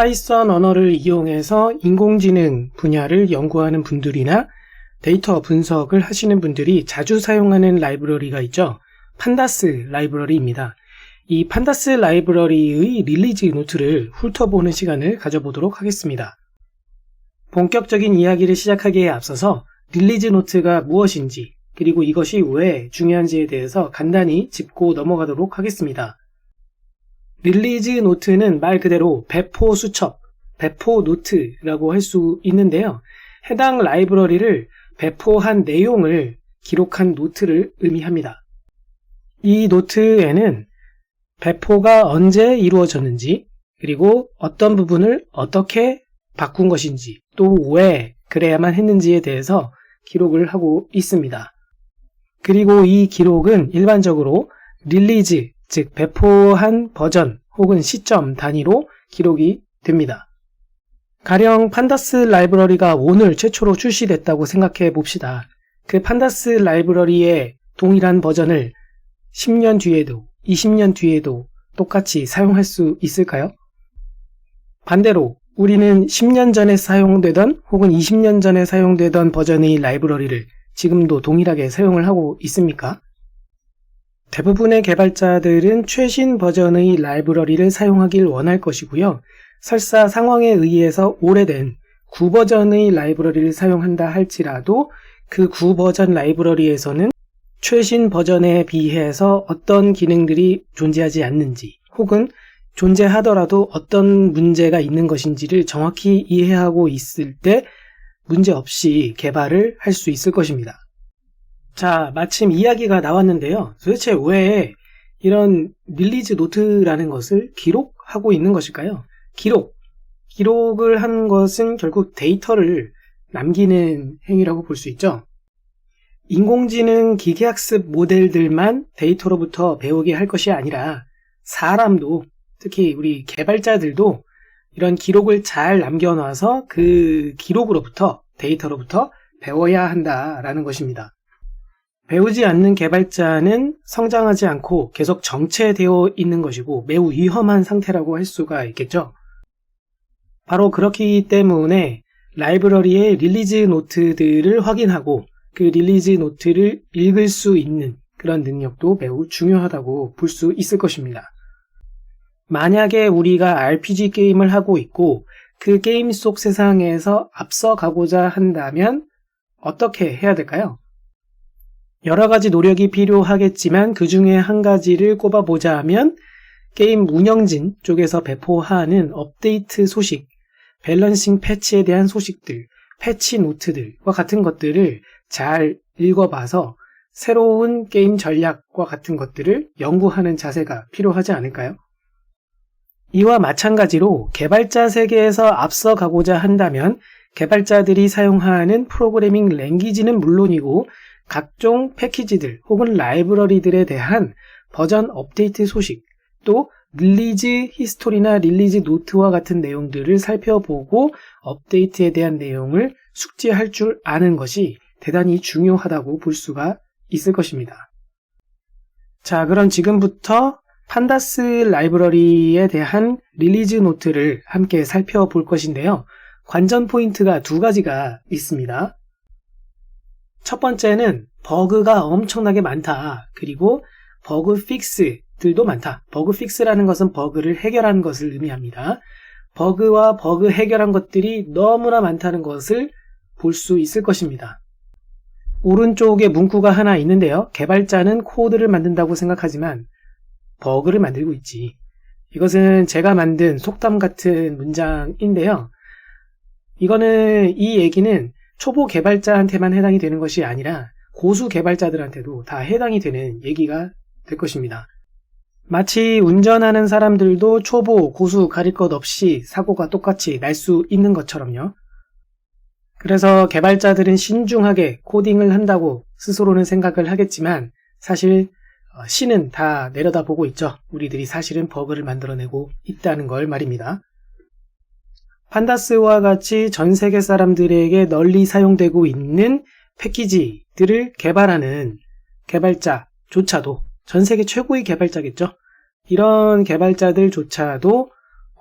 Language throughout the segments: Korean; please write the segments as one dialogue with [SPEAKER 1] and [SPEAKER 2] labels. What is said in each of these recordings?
[SPEAKER 1] 파이썬 언어를 이용해서 인공지능 분야를 연구하는 분들이나 데이터 분석을 하시는 분들이 자주 사용하는 라이브러리가 있죠. 판다스 라이브러리입니다. 이 판다스 라이브러리의 릴리즈 노트를 훑어보는 시간을 가져보도록 하겠습니다. 본격적인 이야기를 시작하기에 앞서서 릴리즈 노트가 무엇인지 그리고 이것이 왜 중요한지에 대해서 간단히 짚고 넘어가도록 하겠습니다. 릴리즈 노트는 말 그대로 배포 수첩, 배포 노트라고 할 수 있는데요. 해당 라이브러리를 배포한 내용을 기록한 노트를 의미합니다. 이 노트에는 배포가 언제 이루어졌는지, 그리고 어떤 부분을 어떻게 바꾼 것인지, 또 왜 그래야만 했는지에 대해서 기록을 하고 있습니다. 그리고 이 기록은 일반적으로 릴리즈, 즉 배포한 버전 혹은 시점 단위로 기록이 됩니다. 가령 판다스 라이브러리가 오늘 최초로 출시됐다고 생각해 봅시다. 그 판다스 라이브러리의 동일한 버전을 10년 뒤에도 20년 뒤에도 똑같이 사용할 수 있을까요? 반대로 우리는 10년 전에 사용되던 혹은 20년 전에 사용되던 버전의 라이브러리를 지금도 동일하게 사용을 하고 있습니까? 대부분의 개발자들은 최신 버전의 라이브러리를 사용하길 원할 것이고요. 설사 상황에 의해서 오래된 구버전의 라이브러리를 사용한다 할지라도 그 구버전 라이브러리에서는 최신 버전에 비해서 어떤 기능들이 존재하지 않는지 혹은 존재하더라도 어떤 문제가 있는 것인지를 정확히 이해하고 있을 때 문제없이 개발을 할 수 있을 것입니다. 자, 마침 이야기가 나왔는데요. 도대체 왜 이런 릴리즈 노트라는 것을 기록하고 있는 것일까요? 기록을 한 것은 결국 데이터를 남기는 행위라고 볼 수 있죠. 인공지능 기계학습 모델들만 데이터로부터 배우게 할 것이 아니라 사람도, 특히 우리 개발자들도 이런 기록을 잘 남겨놔서 그 기록으로부터, 데이터로부터 배워야 한다라는 것입니다. 배우지 않는 개발자는 성장하지 않고 계속 정체되어 있는 것이고 매우 위험한 상태라고 할 수가 있겠죠. 바로 그렇기 때문에 라이브러리의 릴리즈 노트들을 확인하고 그 릴리즈 노트를 읽을 수 있는 그런 능력도 매우 중요하다고 볼 수 있을 것입니다. 만약에 우리가 RPG 게임을 하고 있고 그 게임 속 세상에서 앞서가고자 한다면 어떻게 해야 될까요? 여러 가지 노력이 필요하겠지만 그 중에 한 가지를 꼽아보자 하면 게임 운영진 쪽에서 배포하는 업데이트 소식, 밸런싱 패치에 대한 소식들, 패치 노트들과 같은 것들을 잘 읽어봐서 새로운 게임 전략과 같은 것들을 연구하는 자세가 필요하지 않을까요? 이와 마찬가지로 개발자 세계에서 앞서가고자 한다면 개발자들이 사용하는 프로그래밍 랭귀지는 물론이고 각종 패키지들 혹은 라이브러리들에 대한 버전 업데이트 소식, 또 릴리즈 히스토리나 릴리즈 노트와 같은 내용들을 살펴보고 업데이트에 대한 내용을 숙지할 줄 아는 것이 대단히 중요하다고 볼 수가 있을 것입니다. 자, 그럼 지금부터 판다스 라이브러리에 대한 릴리즈 노트를 함께 살펴볼 것인데요. 관전 포인트가 두 가지가 있습니다. 첫 번째는 버그가 엄청나게 많다. 그리고 버그 픽스들도 많다. 버그 픽스라는 것은 버그를 해결한 것을 의미합니다. 버그와 버그 해결한 것들이 너무나 많다는 것을 볼 수 있을 것입니다. 오른쪽에 문구가 하나 있는데요. 개발자는 코드를 만든다고 생각하지만 버그를 만들고 있지. 이것은 제가 만든 속담 같은 문장인데요. 이 얘기는 초보 개발자한테만 해당이 되는 것이 아니라 고수 개발자들한테도 다 해당이 되는 얘기가 될 것입니다. 마치 운전하는 사람들도 초보, 고수 가릴 것 없이 사고가 똑같이 날 수 있는 것처럼요. 그래서 개발자들은 신중하게 코딩을 한다고 스스로는 생각을 하겠지만 사실 신은 다 내려다보고 있죠. 우리들이 사실은 버그를 만들어내고 있다는 걸 말입니다. 판다스와 같이 전 세계 사람들에게 널리 사용되고 있는 패키지들을 개발하는 개발자조차도 전 세계 최고의 개발자겠죠. 이런 개발자들조차도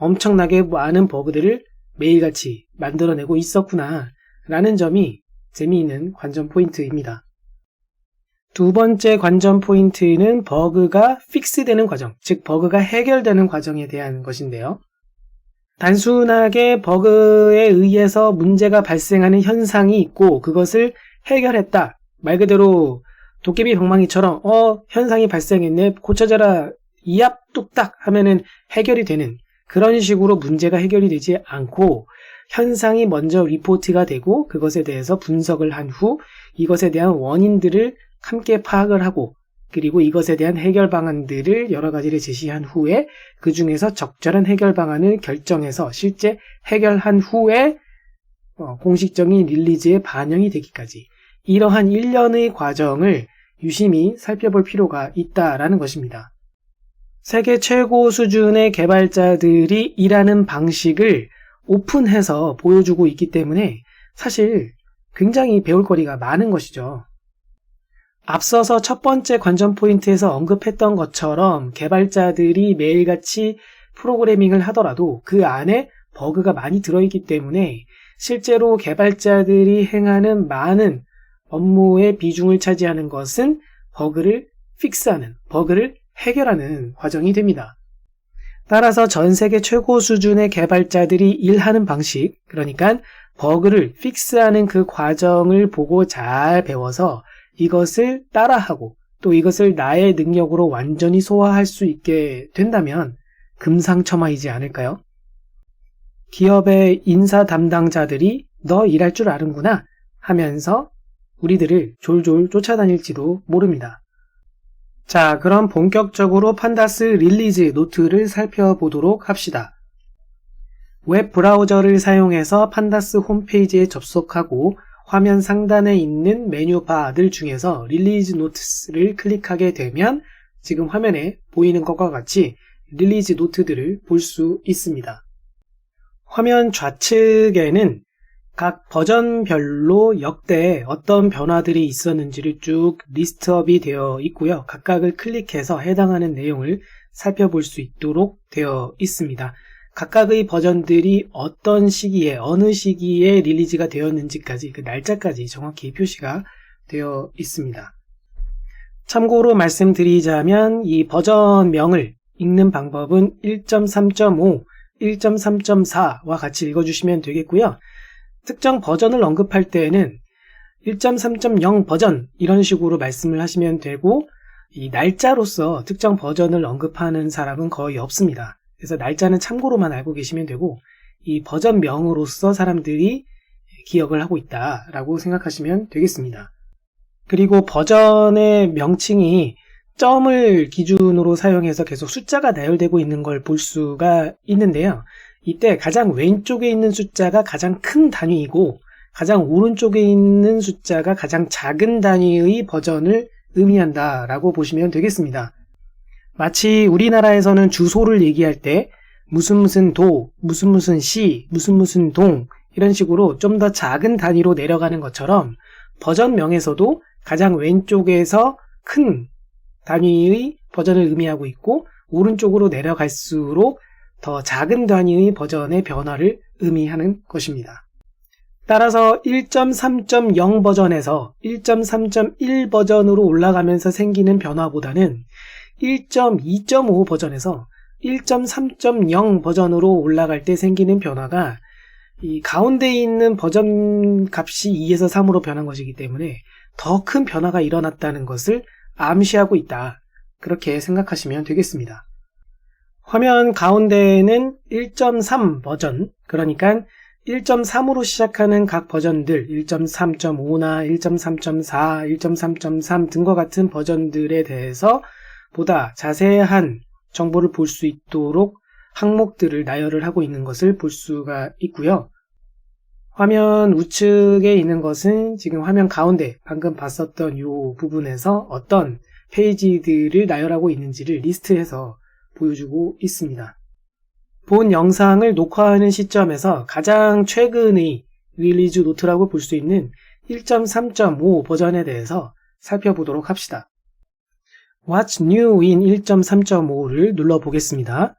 [SPEAKER 1] 엄청나게 많은 버그들을 매일같이 만들어내고 있었구나 라는 점이 재미있는 관전 포인트입니다. 두 번째 관전 포인트는 버그가 픽스되는 과정, 즉 버그가 해결되는 과정에 대한 것인데요. 단순하게 버그에 의해서 문제가 발생하는 현상이 있고 그것을 해결했다. 말 그대로 도깨비 방망이처럼 현상이 발생했네, 고쳐져라, 이압 뚝딱 하면은 해결이 되는 그런 식으로 문제가 해결이 되지 않고 현상이 먼저 리포트가 되고 그것에 대해서 분석을 한 후 이것에 대한 원인들을 함께 파악을 하고 그리고 이것에 대한 해결 방안들을 여러 가지를 제시한 후에 그 중에서 적절한 해결 방안을 결정해서 실제 해결한 후에 공식적인 릴리즈에 반영이 되기까지 이러한 일련의 과정을 유심히 살펴볼 필요가 있다라는 것입니다. 세계 최고 수준의 개발자들이 일하는 방식을 오픈해서 보여주고 있기 때문에 사실 굉장히 배울 거리가 많은 것이죠. 앞서서 첫 번째 관전 포인트에서 언급했던 것처럼 개발자들이 매일같이 프로그래밍을 하더라도 그 안에 버그가 많이 들어있기 때문에 실제로 개발자들이 행하는 많은 업무의 비중을 차지하는 것은 버그를 픽스하는, 버그를 해결하는 과정이 됩니다. 따라서 전 세계 최고 수준의 개발자들이 일하는 방식, 그러니까 버그를 픽스하는 그 과정을 보고 잘 배워서 이것을 따라하고 또 이것을 나의 능력으로 완전히 소화할 수 있게 된다면 금상첨화이지 않을까요? 기업의 인사 담당자들이 너 일할 줄 아는구나 하면서 우리들을 졸졸 쫓아다닐지도 모릅니다. 자, 그럼 본격적으로 판다스 릴리즈 노트를 살펴보도록 합시다. 웹 브라우저를 사용해서 판다스 홈페이지에 접속하고 화면 상단에 있는 메뉴바들 중에서 릴리즈 노트스를 클릭하게 되면 지금 화면에 보이는 것과 같이 릴리즈 노트들을 볼 수 있습니다. 화면 좌측에는 각 버전별로 역대 어떤 변화들이 있었는지를 쭉 리스트업이 되어 있고요. 각각을 클릭해서 해당하는 내용을 살펴볼 수 있도록 되어 있습니다. 각각의 버전들이 어떤 시기에, 어느 시기에 릴리즈가 되었는지까지, 그 날짜까지 정확히 표시가 되어 있습니다. 참고로 말씀드리자면 이 버전명을 읽는 방법은 1.3.5, 1.3.4와 같이 읽어주시면 되겠고요. 특정 버전을 언급할 때에는 1.3.0 버전 이런 식으로 말씀을 하시면 되고 이 날짜로서 특정 버전을 언급하는 사람은 거의 없습니다. 그래서 날짜는 참고로만 알고 계시면 되고 이 버전명으로서 사람들이 기억을 하고 있다라고 생각하시면 되겠습니다. 그리고 버전의 명칭이 점을 기준으로 사용해서 계속 숫자가 나열되고 있는 걸 볼 수가 있는데요. 이때 가장 왼쪽에 있는 숫자가 가장 큰 단위이고 가장 오른쪽에 있는 숫자가 가장 작은 단위의 버전을 의미한다라고 보시면 되겠습니다. 마치 우리나라에서는 주소를 얘기할 때 무슨 도, 무슨 시, 무슨 동 이런 식으로 좀 더 작은 단위로 내려가는 것처럼 버전명에서도 가장 왼쪽에서 큰 단위의 버전을 의미하고 있고 오른쪽으로 내려갈수록 더 작은 단위의 버전의 변화를 의미하는 것입니다. 따라서 1.3.0 버전에서 1.3.1 버전으로 올라가면서 생기는 변화보다는 1.2.5 버전에서 1.3.0 버전으로 올라갈 때 생기는 변화가 이 가운데 있는 버전 값이 2에서 3으로 변한 것이기 때문에 더 큰 변화가 일어났다는 것을 암시하고 있다. 그렇게 생각하시면 되겠습니다. 화면 가운데에는 1.3 버전, 그러니까 1.3으로 시작하는 각 버전들 1.3.5나 1.3.4, 1.3.3 등과 같은 버전들에 대해서 보다 자세한 정보를 볼 수 있도록 항목들을 나열을 하고 있는 것을 볼 수가 있고요. 화면 우측에 있는 것은 지금 화면 가운데 방금 봤었던 이 부분에서 어떤 페이지들을 나열하고 있는지를 리스트해서 보여주고 있습니다. 본 영상을 녹화하는 시점에서 가장 최근의 릴리즈 노트라고 볼 수 있는 1.3.5 버전에 대해서 살펴보도록 합시다. What's new in 1.3.5를 눌러보겠습니다.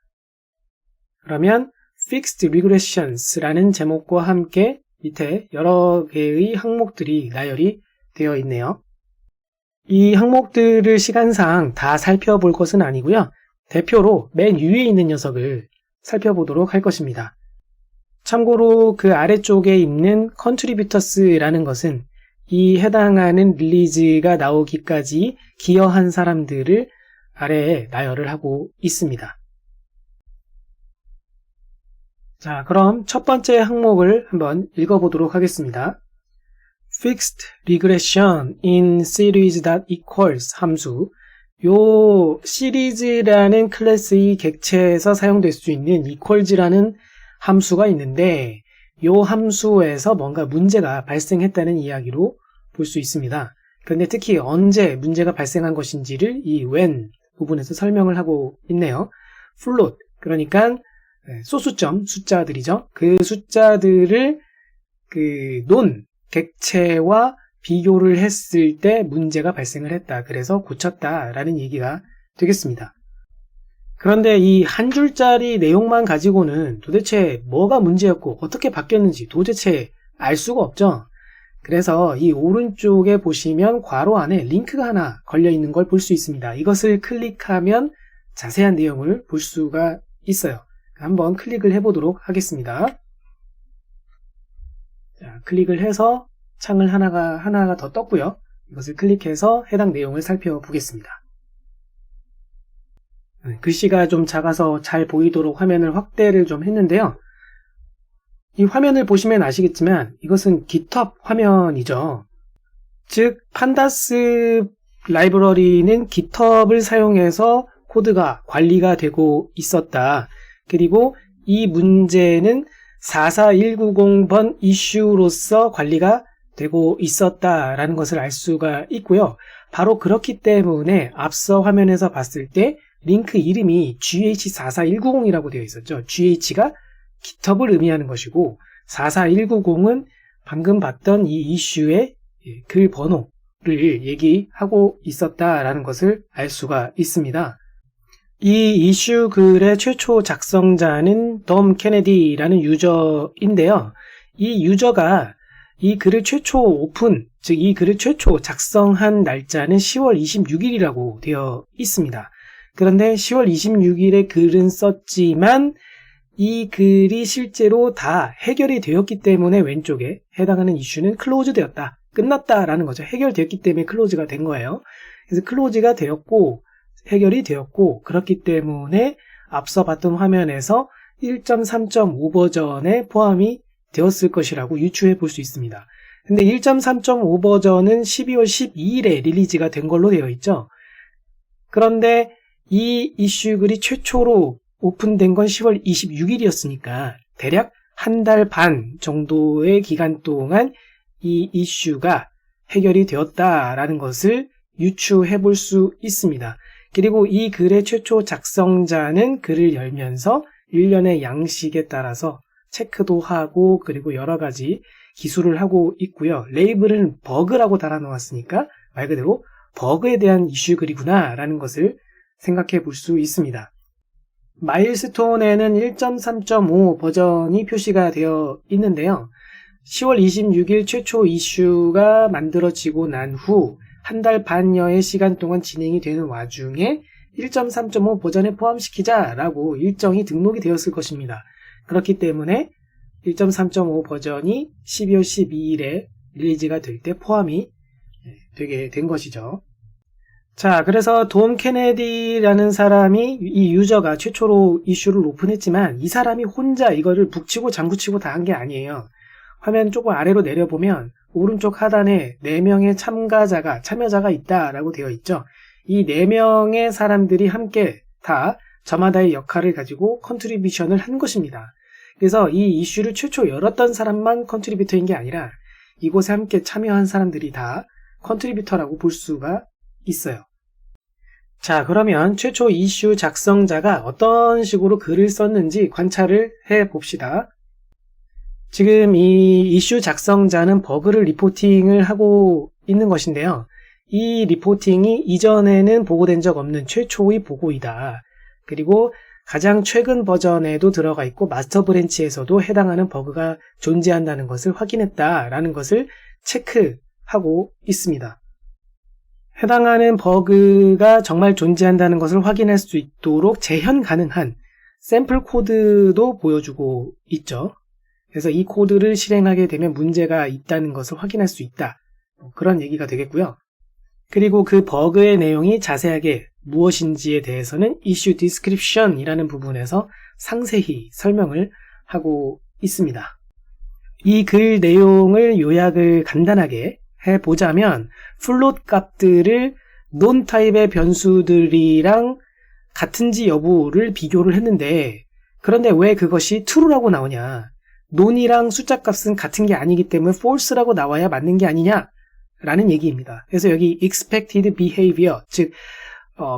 [SPEAKER 1] 그러면 Fixed Regressions라는 제목과 함께 밑에 여러 개의 항목들이 나열이 되어 있네요. 이 항목들을 시간상 다 살펴볼 것은 아니고요. 대표로 맨 위에 있는 녀석을 살펴보도록 할 것입니다. 참고로 그 아래쪽에 있는 Contributors라는 것은 이 해당하는 릴리즈가 나오기까지 기여한 사람들을 아래에 나열을 하고 있습니다. 자, 그럼 첫 번째 항목을 한번 읽어보도록 하겠습니다. Fixed regression in series.equals 함수. 요 시리즈라는 클래스의 객체에서 사용될 수 있는 equals라는 함수가 있는데 요 함수에서 뭔가 문제가 발생했다는 이야기로 볼 수 있습니다. 그런데 특히 언제 문제가 발생한 것인지를 이 when 부분에서 설명을 하고 있네요. float, 그러니까 소수점 숫자들이죠. 그 숫자들을 논 객체와 비교를 했을 때 문제가 발생을 했다. 그래서 고쳤다라는 얘기가 되겠습니다. 그런데 이 한 줄짜리 내용만 가지고는 도대체 뭐가 문제였고 어떻게 바뀌었는지 도대체 알 수가 없죠. 그래서 이 오른쪽에 보시면 괄호 안에 링크가 하나 걸려 있는 걸 볼 수 있습니다. 이것을 클릭하면 자세한 내용을 볼 수가 있어요. 한번 클릭을 해보도록 하겠습니다. 자, 클릭을 해서 창을 하나가 더 떴고요. 이것을 클릭해서 해당 내용을 살펴보겠습니다. 글씨가 좀 작아서 잘 보이도록 화면을 확대를 좀 했는데요. 이 화면을 보시면 아시겠지만 이것은 GitHub 화면이죠. 즉 판다스 라이브러리는 GitHub을 사용해서 코드가 관리가 되고 있었다. 그리고 이 문제는 44190번 이슈로서 관리가 되고 있었다라는 것을 알 수가 있고요. 바로 그렇기 때문에 앞서 화면에서 봤을 때 링크 이름이 GH44190이라고 되어 있었죠. GH가 GitHub을 의미하는 것이고 44190은 방금 봤던 이 이슈의 글 번호를 얘기하고 있었다라는 것을 알 수가 있습니다. 이 이슈 글의 최초 작성자는 덤 케네디라는 유저인데요. 이 유저가 이 글을 최초 오픈, 즉 이 글을 최초 작성한 날짜는 10월 26일이라고 되어 있습니다. 그런데 10월 26일에 글은 썼지만 이 글이 실제로 다 해결이 되었기 때문에 왼쪽에 해당하는 이슈는 클로즈 되었다, 끝났다라는 거죠. 해결되었기 때문에 클로즈가 된 거예요. 그래서 클로즈가 되었고 해결이 되었고 그렇기 때문에 앞서 봤던 화면에서 1.3.5 버전에 포함이 되었을 것이라고 유추해 볼 수 있습니다. 근데 1.3.5 버전은 12월 12일에 릴리즈가 된 걸로 되어 있죠. 그런데 이 이슈 글이 최초로 오픈된 건 10월 26일이었으니까 대략 한 달 반 정도의 기간 동안 이 이슈가 해결이 되었다라는 것을 유추해 볼 수 있습니다. 그리고 이 글의 최초 작성자는 글을 열면서 일련의 양식에 따라서 체크도 하고 그리고 여러 가지 기술을 하고 있고요. 레이블은 버그라고 달아놓았으니까 말 그대로 버그에 대한 이슈 글이구나 라는 것을 생각해 볼 수 있습니다. 마일스톤에는 1.3.5 버전이 표시가 되어 있는데요. 10월 26일 최초 이슈가 만들어지고 난 후 한 달 반여의 시간 동안 진행이 되는 와중에 1.3.5 버전에 포함시키자라고 일정이 등록이 되었을 것입니다. 그렇기 때문에 1.3.5 버전이 12월 12일에 릴리즈가 될 때 포함이 되게 된 것이죠. 자, 그래서 돔 케네디라는 사람이 이 유저가 최초로 이슈를 오픈했지만 이 사람이 혼자 이거를 북치고 장구치고 다 한 게 아니에요. 화면 조금 아래로 내려보면 오른쪽 하단에 4명의 참여자가 있다라고 되어 있죠. 이 4명의 사람들이 함께 다 저마다의 역할을 가지고 컨트리뷰션을 한 것입니다. 그래서 이 이슈를 최초 열었던 사람만 컨트리뷰터인 게 아니라 이곳에 함께 참여한 사람들이 다 컨트리뷰터라고 볼 수가 있어요. 자, 그러면 최초 이슈 작성자가 어떤 식으로 글을 썼는지 관찰을 해 봅시다. 지금 이 이슈 작성자는 버그를 리포팅을 하고 있는 것인데요. 이 리포팅이 이전에는 보고된 적 없는 최초의 보고이다. 그리고 가장 최근 버전에도 들어가 있고 마스터 브랜치에서도 해당하는 버그가 존재한다는 것을 확인했다라는 것을 체크하고 있습니다. 해당하는 버그가 정말 존재한다는 것을 확인할 수 있도록 재현 가능한 샘플 코드도 보여주고 있죠. 그래서 이 코드를 실행하게 되면 문제가 있다는 것을 확인할 수 있다. 그런 얘기가 되겠고요. 그리고 그 버그의 내용이 자세하게 무엇인지에 대해서는 issue description 이라는 부분에서 상세히 설명을 하고 있습니다. 이 글 내용을 요약을 간단하게 해보자면 플롯 값들을 non 타입의 변수들이랑 같은지 여부를 비교를 했는데 그런데 왜 그것이 true라고 나오냐, non이랑 숫자 값은 같은 게 아니기 때문에 false라고 나와야 맞는 게 아니냐 라는 얘기입니다. 그래서 여기 expected behavior, 즉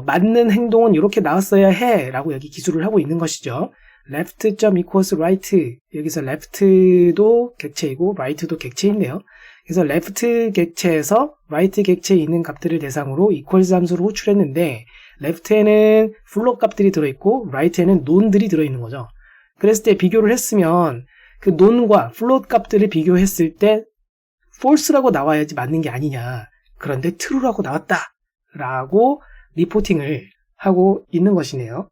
[SPEAKER 1] 맞는 행동은 이렇게 나왔어야 해 라고 여기 기술을 하고 있는 것이죠. left equals right, 여기서 left도 객체이고 right도 객체인데요. 그래서 left 객체에서 right 객체에 있는 값들을 대상으로 equals 함수를 호출했는데 left에는 float 값들이 들어있고 right에는 non들이 들어있는 거죠. 그랬을 때 비교를 했으면 그 non과 float 값들을 비교했을 때 false라고 나와야지 맞는 게 아니냐, 그런데 true라고 나왔다 라고 리포팅을 하고 있는 것이네요.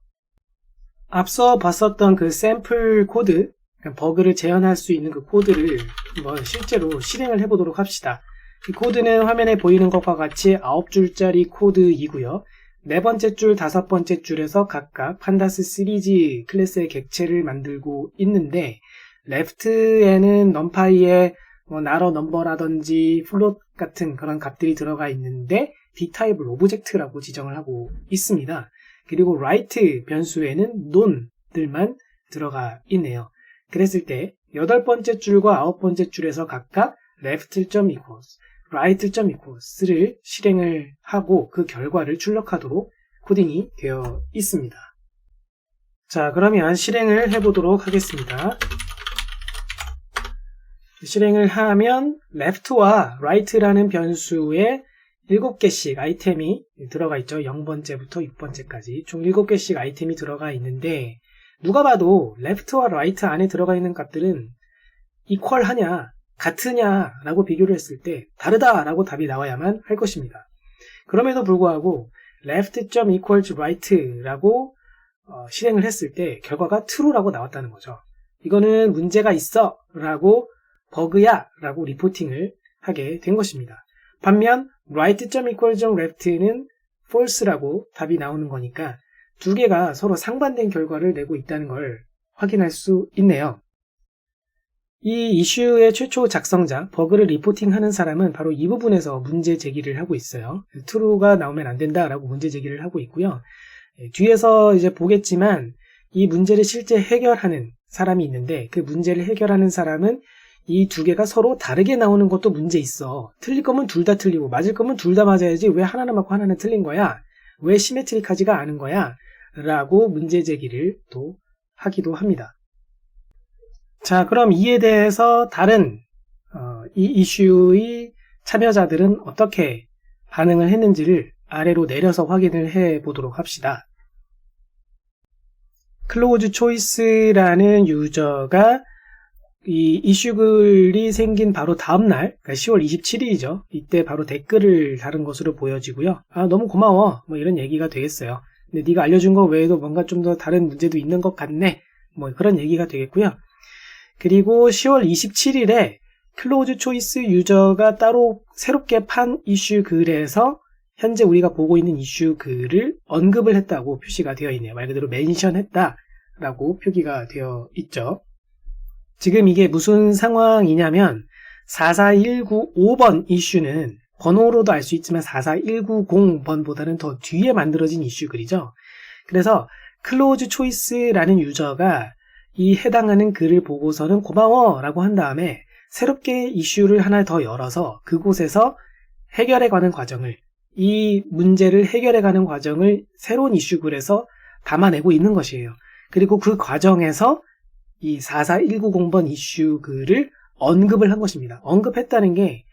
[SPEAKER 1] 앞서 봤었던 그 샘플 코드, 버그를 재현할 수 있는 그 코드를 한번 실제로 실행을 해보도록 합시다. 이 코드는 화면에 보이는 것과 같이 9줄짜리 코드이고요. 네 번째 줄, 다섯 번째 줄에서 각각 판다스 시리즈 클래스의 객체를 만들고 있는데 left에는 numpy에 나러 넘버라든지 플롯 같은 그런 값들이 들어가 있는데 d타입을 오브젝트라고 지정을 하고 있습니다. 그리고 right 변수에는 non들만 들어가 있네요. 그랬을 때 여덟 번째 줄과 아홉 번째 줄에서 각각 left.equals, right.equals를 실행을 하고 그 결과를 출력하도록 코딩이 되어 있습니다. 자, 그러면 실행을 해보도록 하겠습니다. 실행을 하면 left와 right라는 변수에 7개씩 아이템이 들어가 있죠. 0번째부터 6번째까지 총 7개씩 아이템이 들어가 있는데 누가 봐도 left와 right 안에 들어가 있는 값들은 equal 하냐, 같으냐 라고 비교를 했을 때 다르다 라고 답이 나와야만 할 것입니다. 그럼에도 불구하고 left.equals right 라고 실행을 했을 때 결과가 true라고 나왔다는 거죠. 이거는 문제가 있어 라고 버그야 라고 리포팅을 하게 된 것입니다. 반면 right.equals left는 false라고 답이 나오는 거니까 두 개가 서로 상반된 결과를 내고 있다는 걸 확인할 수 있네요. 이 이슈의 최초 작성자, 버그를 리포팅하는 사람은 바로 이 부분에서 문제 제기를 하고 있어요. true가 나오면 안 된다라고 문제 제기를 하고 있고요. 뒤에서 이제 보겠지만 이 문제를 실제 해결하는 사람이 있는데 그 문제를 해결하는 사람은 이 두 개가 서로 다르게 나오는 것도 문제 있어. 틀릴 거면 둘 다 틀리고 맞을 거면 둘 다 맞아야지 왜 하나는 맞고 하나는 틀린 거야? 왜 시메트릭하지가 않은 거야? 라고 문제 제기를 또 하기도 합니다. 자, 그럼 이에 대해서 다른 이 이슈의 참여자들은 어떻게 반응을 했는지를 아래로 내려서 확인을 해 보도록 합시다. 클로즈 초이스라는 유저가 이 이슈글이 생긴 바로 다음날, 그러니까 10월 27일이죠. 이때 바로 댓글을 다른 것으로 보여지고요. 아, 너무 고마워. 뭐 이런 얘기가 되겠어요. 근데 네가 알려준 거 외에도 뭔가 좀 더 다른 문제도 있는 것 같네. 뭐 그런 얘기가 되겠고요. 그리고 10월 27일에 클로즈 초이스 유저가 따로 새롭게 판 이슈 글에서 현재 우리가 보고 있는 이슈 글을 언급을 했다고 표시가 되어 있네요. 말 그대로 멘션했다라고 표기가 되어 있죠. 지금 이게 무슨 상황이냐면 44195번 이슈는 번호로도 알 수 있지만 44190번보다는 더 뒤에 만들어진 이슈 글이죠. 그래서 클로즈 초이스라는 유저가 이 해당하는 글을 보고서는 고마워 라고 한 다음에 새롭게 이슈를 하나 더 열어서 그곳에서 해결해가는 과정을, 이 문제를 해결해가는 과정을 새로운 이슈 글에서 담아내고 있는 것이에요. 그리고 그 과정에서 이 44190번 이슈 글을 언급을 한 것입니다. 언급했다는 게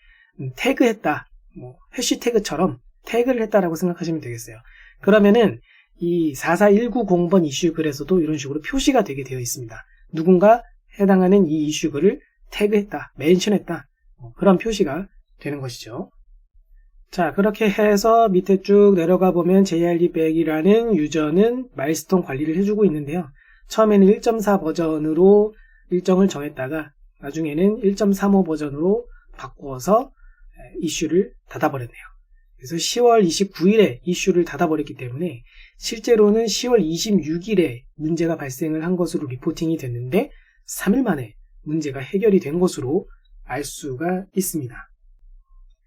[SPEAKER 1] 태그했다, 뭐 해시태그처럼 태그를 했다라고 생각하시면 되겠어요. 그러면은 이 44190번 이슈 글에서도 이런 식으로 표시가 되게 되어 있습니다. 누군가 해당하는 이 이슈 글을 태그했다, 멘션했다, 그런 표시가 되는 것이죠. 자, 그렇게 해서 밑에 쭉 내려가 보면 JRD100이라는 유저는 마일스톤 관리를 해주고 있는데요. 처음에는 1.4 버전으로 일정을 정했다가 나중에는 1.35 버전으로 바꾸어서 이슈를 닫아버렸네요. 그래서 10월 29일에 이슈를 닫아버렸기 때문에 실제로는 10월 26일에 문제가 발생을 한 것으로 리포팅이 됐는데 3일 만에 문제가 해결이 된 것으로 알 수가 있습니다.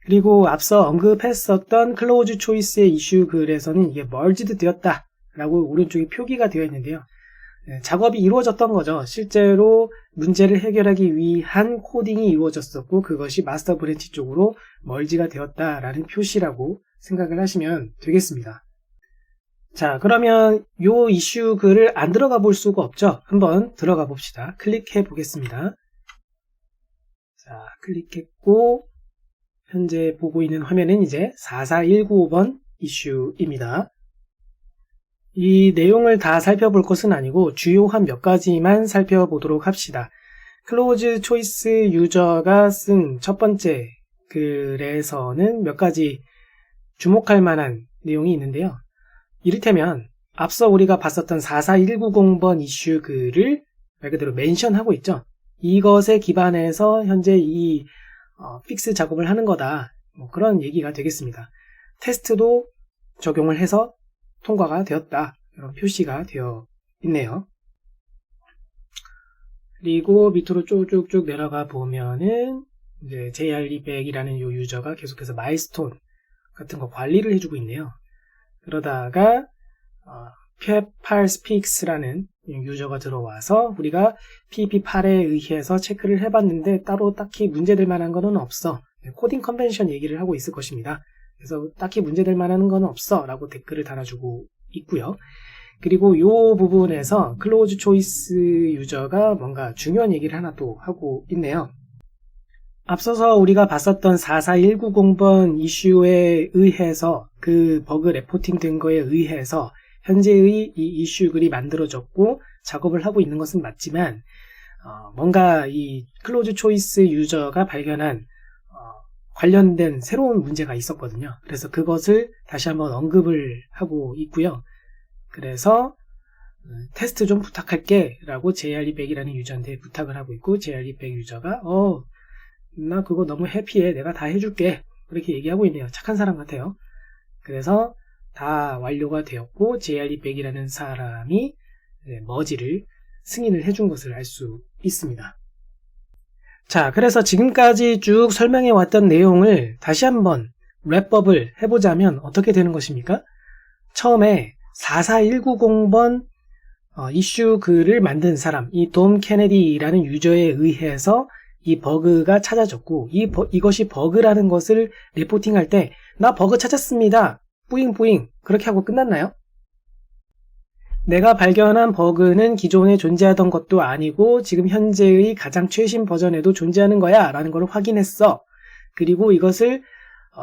[SPEAKER 1] 그리고 앞서 언급했었던 클로즈 초이스의 이슈 글에서는 이게 멀지드 되었다 라고 오른쪽에 표기가 되어 있는데요. 작업이 이루어졌던 거죠. 실제로 문제를 해결하기 위한 코딩이 이루어졌었고 그것이 마스터 브랜치 쪽으로 멀지가 되었다라는 표시라고 생각을 하시면 되겠습니다. 자, 그러면 요 이슈 글을 안 들어가 볼 수가 없죠. 한번 들어가 봅시다. 클릭해 보겠습니다. 자, 클릭했고 현재 보고 있는 화면은 이제 44195번 이슈입니다. 이 내용을 다 살펴볼 것은 아니고 주요한 몇 가지만 살펴보도록 합시다. 클로즈 초이스 유저가 쓴 첫 번째 글에서는 몇 가지 주목할 만한 내용이 있는데요. 이를테면 앞서 우리가 봤었던 44190번 이슈 글을 말 그대로 멘션하고 있죠. 이것에 기반해서 현재 이 픽스 작업을 하는 거다. 그런 얘기가 되겠습니다. 테스트도 적용을 해서 통과가 되었다. 이런 표시가 되어 있네요. 그리고 밑으로 쭉쭉쭉 내려가 보면은 이제 JRD100이라는 요 유저가 계속해서 마일스톤 같은 거 관리를 해주고 있네요. 그러다가 P8Speaks라는 유저가 들어와서 우리가 PEP8에 의해서 체크를 해봤는데 따로 딱히 문제될 만한 거는 없어. 코딩 컨벤션 얘기를 하고 있을 것입니다. 그래서 딱히 문제될 만한 건 없어 라고 댓글을 달아주고 있고요. 그리고 이 부분에서 클로즈 초이스 유저가 뭔가 중요한 얘기를 하나 또 하고 있네요. 앞서서 우리가 봤었던 44190번 이슈에 의해서 그 버그 레포팅 된 거에 의해서 현재의 이 이슈 글이 만들어졌고 작업을 하고 있는 것은 맞지만 뭔가 이 클로즈 초이스 유저가 발견한 관련된 새로운 문제가 있었거든요. 그래서 그것을 다시 한번 언급을 하고 있고요. 그래서 테스트 좀 부탁할게 라고 JRD100이라는 유저한테 부탁을 하고 있고 JRD100 유저가 나 그거 너무 해피해. 내가 다 해줄게. 그렇게 얘기하고 있네요. 착한 사람 같아요. 그래서 다 완료가 되었고 JRD100이라는 사람이 머지를 승인을 해준 것을 알 수 있습니다. 자, 그래서 지금까지 쭉 설명해 왔던 내용을 다시 한번 랩업을 해보자면 어떻게 되는 것입니까? 처음에 44190번 이슈 글을 만든 사람, 이 돔 케네디라는 유저에 의해서 이 버그가 찾아졌고 이것이 버그라는 것을 리포팅할 때 나 버그 찾았습니다. 뿌잉뿌잉 그렇게 하고 끝났나요? 내가 발견한 버그는 기존에 존재하던 것도 아니고 지금 현재의 가장 최신 버전에도 존재하는 거야 라는 걸 확인했어. 그리고 이것을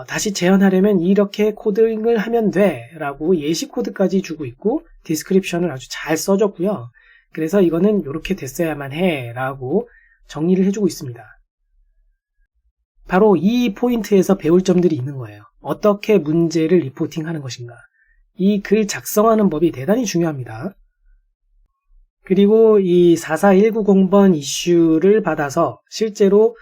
[SPEAKER 1] 다시 재현하려면 이렇게 코딩을 하면 돼 라고 예시 코드까지 주고 있고 디스크립션을 아주 잘 써줬고요. 그래서 이거는 이렇게 됐어야만 해 라고 정리를 해주고 있습니다. 바로 이 포인트에서 배울 점들이 있는 거예요. 어떻게 문제를 리포팅하는 것인가. 이 글 작성하는 법이 대단히 중요합니다. 그리고 이 44190번 이슈를 받아서 실제로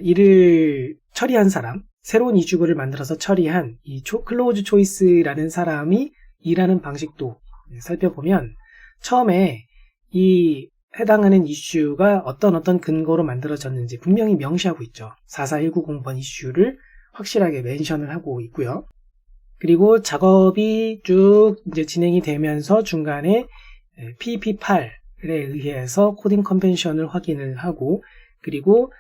[SPEAKER 1] 이를 처리한 사람, 새로운 이슈글을 만들어서 처리한 이 클로즈 초이스라는 사람이 일하는 방식도 살펴보면 처음에 이 해당하는 이슈가 어떤 근거로 만들어졌는지 분명히 명시하고 있죠. 44190번 이슈를 확실하게 멘션을 하고 있고요. 그리고 작업이 쭉 이제 진행이 되면서 중간에 PEP8에 의해서 코딩 컨벤션을 확인을 하고 그리고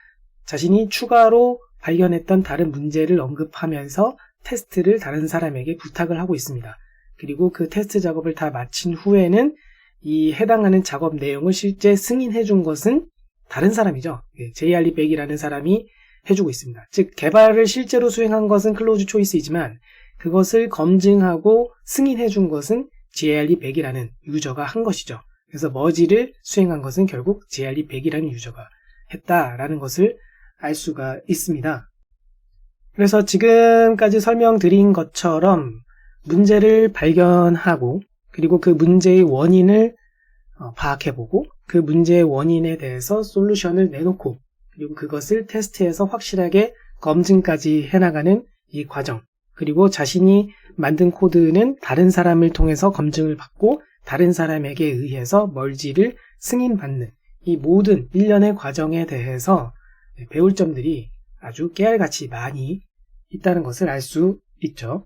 [SPEAKER 1] 자신이 추가로 발견했던 다른 문제를 언급하면서 테스트를 다른 사람에게 부탁을 하고 있습니다. 그리고 그 테스트 작업을 다 마친 후에는 이 해당하는 작업 내용을 실제 승인해 준 것은 다른 사람이죠. JRD100이라는 사람이 해주고 있습니다. 즉 개발을 실제로 수행한 것은 클로즈 초이스이지만 그것을 검증하고 승인해 준 것은 GLE100이라는 유저가 한 것이죠. 그래서 머지를 수행한 것은 결국 GLE100이라는 유저가 했다라는 것을 알 수가 있습니다. 그래서 지금까지 설명드린 것처럼 문제를 발견하고 그리고 그 문제의 원인을 파악해보고 그 문제의 원인에 대해서 솔루션을 내놓고 그리고 그것을 테스트해서 확실하게 검증까지 해나가는 이 과정, 그리고 자신이 만든 코드는 다른 사람을 통해서 검증을 받고 다른 사람에게 의해서 멀지를 승인받는 이 모든 일련의 과정에 대해서 배울 점들이 아주 깨알같이 많이 있다는 것을 알 수 있죠.